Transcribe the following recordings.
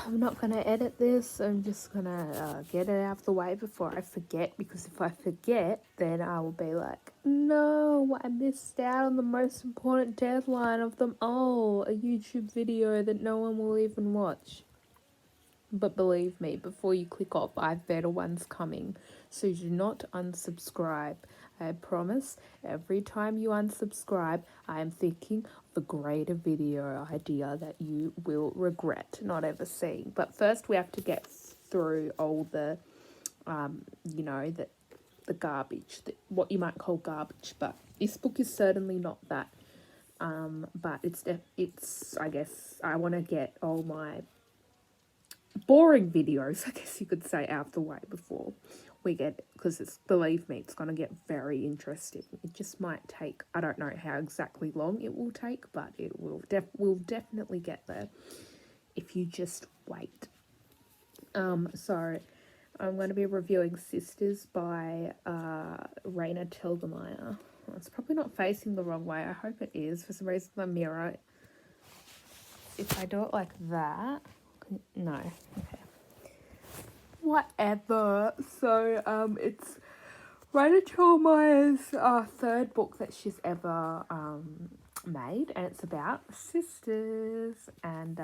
I'm not going to edit this. I'm just going to get it out of the way before I forget, because if I forget, then I will be like, no, I missed out on the most important deadline of them all, a YouTube video that no one will even watch. But believe me, before you click off, I have better ones coming. So do not unsubscribe. I promise, every time you unsubscribe, I am thinking of a greater video idea that you will regret not ever seeing. But first we have to get through all the, the garbage, what you might call garbage. But this book is certainly not that. But it's I guess I want to get all my boring videos, I guess you could say, out of the way before we get, because it's, believe me, it's going to get very interesting. It just might take, I don't know how exactly long it will take, but it will we'll definitely get there if you just wait. So I'm going to be reviewing Sisters by Raina Telgemeier. It's probably not facing the wrong way. I hope it is. For some reason the mirror, if I do it like that, no, okay, whatever. So it's Raina Telgemeier's third book that she's ever made, and it's about sisters. And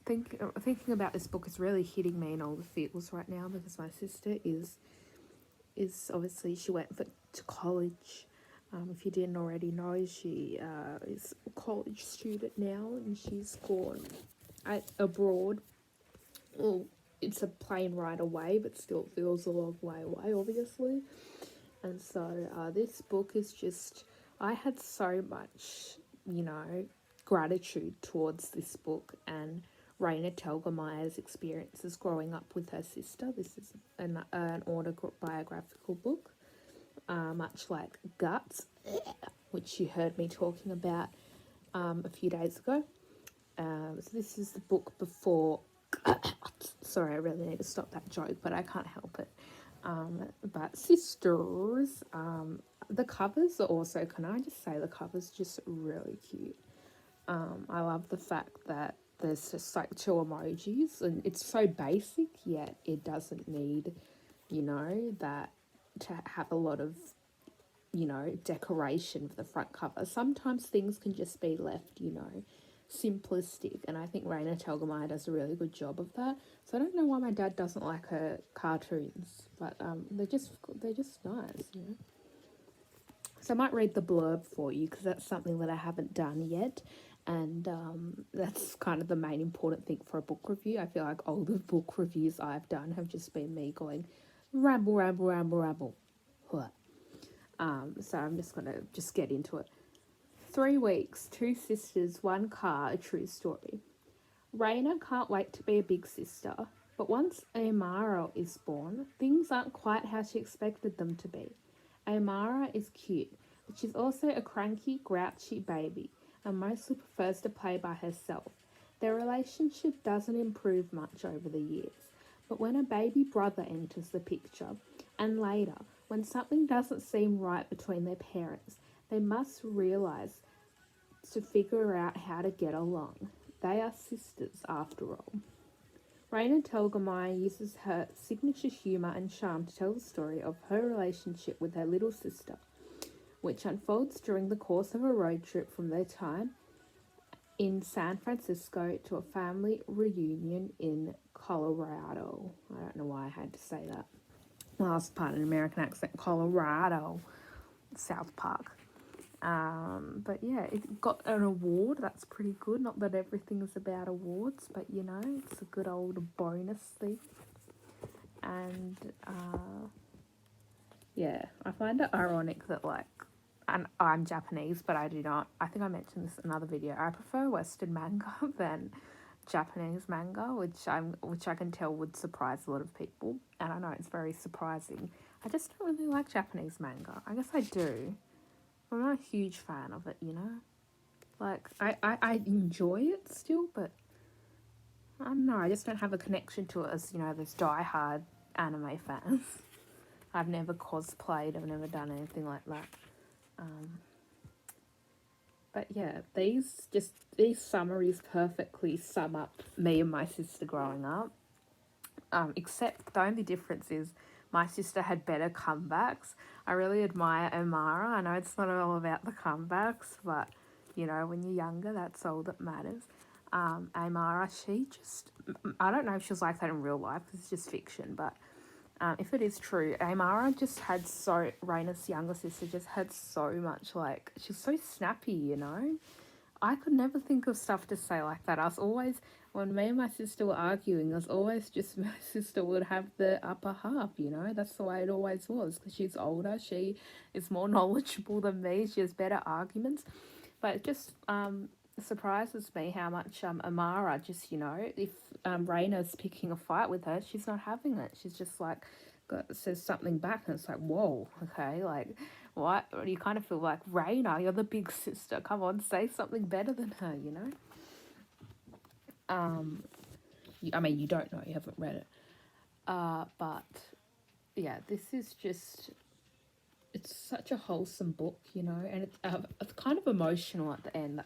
thinking about this book is really hitting me in all the feels right now, because my sister is obviously, she went to college. If you didn't already know, she is a college student now, and she's gone abroad. Well, it's a plane ride away, but still feels a long way away, obviously. And so this book is just, I had so much, gratitude towards this book and Raina Telgemeier's experiences growing up with her sister. This is an autobiographical book, much like Guts, which you heard me talking about a few days ago. So this is the book before. Sorry, I really need to stop that joke, but I can't help it. But Sisters, the covers are also, can I just say, the covers just really cute. I love the fact that there's just like two emojis, and it's so basic, yet it doesn't need, that to have a lot of, decoration for the front cover. Sometimes things can just be left, simplistic, and I think Raina Telgemeier does a really good job of that. So I don't know why my dad doesn't like her cartoons, but they're just nice, So I might read the blurb for you, because that's something that I haven't done yet, and that's kind of the main important thing for a book review. I feel like all the book reviews I've done have just been me going ramble, ramble, ramble, ramble. So I'm just gonna get into it. 3 weeks, 2 sisters, 1 car, a true story. Raina can't wait to be a big sister, but once Amara is born, things aren't quite how she expected them to be. Amara is cute, but she's also a cranky, grouchy baby and mostly prefers to play by herself. Their relationship doesn't improve much over the years, but when a baby brother enters the picture, and later, when something doesn't seem right between their parents, they must realise to figure out how to get along. They are sisters, after all. Raina Telgemeier uses her signature humour and charm to tell the story of her relationship with her little sister, which unfolds during the course of a road trip from their time in San Francisco to a family reunion in Colorado. I don't know why I had to say that. Last part, an American accent, Colorado, South Park. But yeah, it got an award. That's pretty good. Not that everything is about awards, but it's a good old bonus thing. And yeah, I find it ironic that and I'm Japanese, but I do not. I think I mentioned this in another video. I prefer Western manga than Japanese manga, which I can tell would surprise a lot of people. And I know it's very surprising. I just don't really like Japanese manga. I guess I do. I'm not a huge fan of it, Like, I enjoy it still, but I don't know. I just don't have a connection to it as, those die-hard anime fans. I've never cosplayed. I've never done anything like that. But yeah, these summaries perfectly sum up me and my sister growing up. Except the only difference is my sister had better comebacks. I really admire Omara. I know it's not all about the comebacks, but you know, when you're younger, that's all that matters. Amara, she just, I don't know if she was like that in real life, it's just fiction, but if it is true, Amara just had so, Raina's younger sister just had so much, like, she's so snappy, you know? I could never think of stuff to say like that. I was always, when me and my sister were arguing, it was always just my sister would have the upper half, you know? That's the way it always was, because she's older, she is more knowledgeable than me, she has better arguments. But it just surprises me how much Amara just, you know, if Raina's picking a fight with her, she's not having it. She's just like, says something back, and it's like, whoa, okay, like, what? You kind of feel like, Raina, you're the big sister. Come on, say something better than her, you know? I mean, you don't know, you haven't read it. But yeah, this is just, it's such a wholesome book, you know, and it's kind of emotional at the end.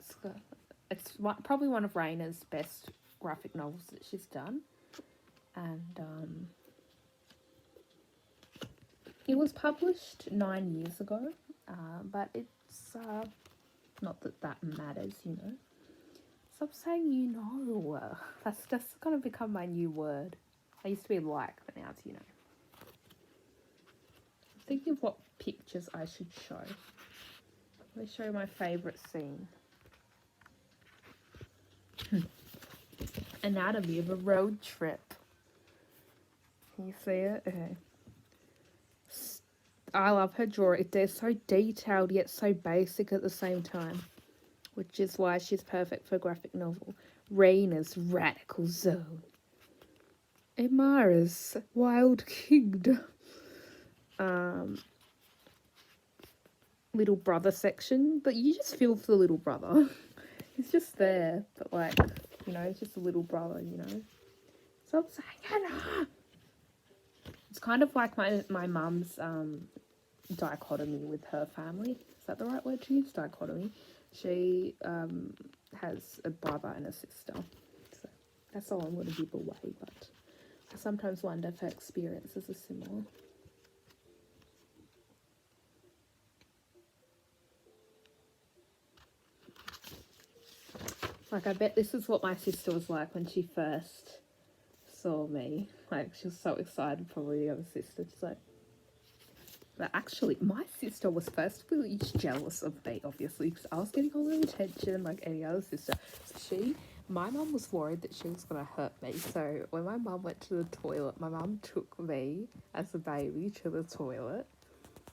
It's probably one of Raina's best graphic novels that she's done, and it was published 9 years ago, but it's not that that matters, you know. Stop saying you know. That's gonna become my new word. I used to be like, but now it's you know. I'm thinking of what pictures I should show. Let me show you my favourite scene. Anatomy of a road trip. Can you see it? Okay. I love her drawing. They're so detailed yet so basic at the same time, which is why she's perfect for a graphic novel. Raina's radical zone. Amara's wild kingdom. Little brother section, but you just feel for the little brother. He's just there, but like, you know, he's just a little brother, you know. Stop saying it. It's kind of like my mum's dichotomy with her family. Is that the right word to use? Dichotomy. She has a brother and a sister. So that's all I'm going to give away, but I sometimes wonder if her experiences are similar. Like, I bet this is what my sister was like when she first saw me. Like, she was so excited, probably the other sister. She's like, but actually, my sister was first really jealous of me, obviously, because I was getting all the attention like any other sister. So my mum was worried that she was going to hurt me. So when my mum went to the toilet, my mum took me as a baby to the toilet.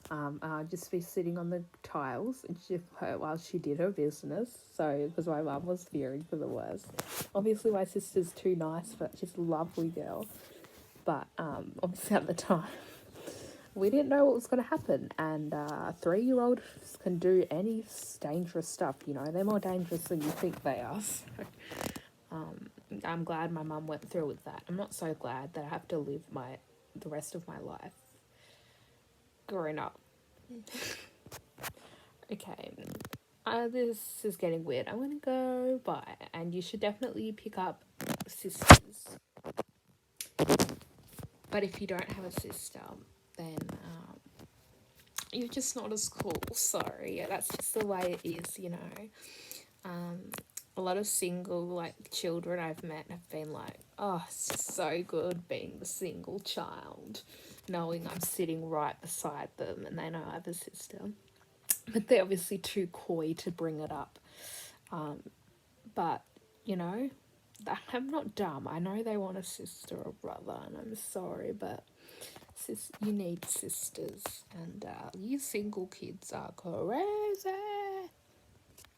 And I'd just be sitting on the tiles and while she did her business. So, because my mum was fearing for the worst. Obviously, my sister's too nice, but she's a lovely girl. But obviously, at the time, we didn't know what was going to happen. And 3-year-olds can do any dangerous stuff, you know. They're more dangerous than you think they are. So, I'm glad my mum went through with that. I'm not so glad that I have to live the rest of my life growing up. Okay, this is getting weird. I'm gonna go bye, and you should definitely pick up sisters. But if you don't have a sister, then you're just not as cool. Sorry, yeah, that's just the way it is, you know. A lot of single children I've met have been like, oh, it's so good being the single child, knowing I'm sitting right beside them and they know I have a sister. But they're obviously too coy to bring it up. But, you know, I'm not dumb. I know they want a sister or brother, and I'm sorry, but you need sisters. And you single kids are crazy.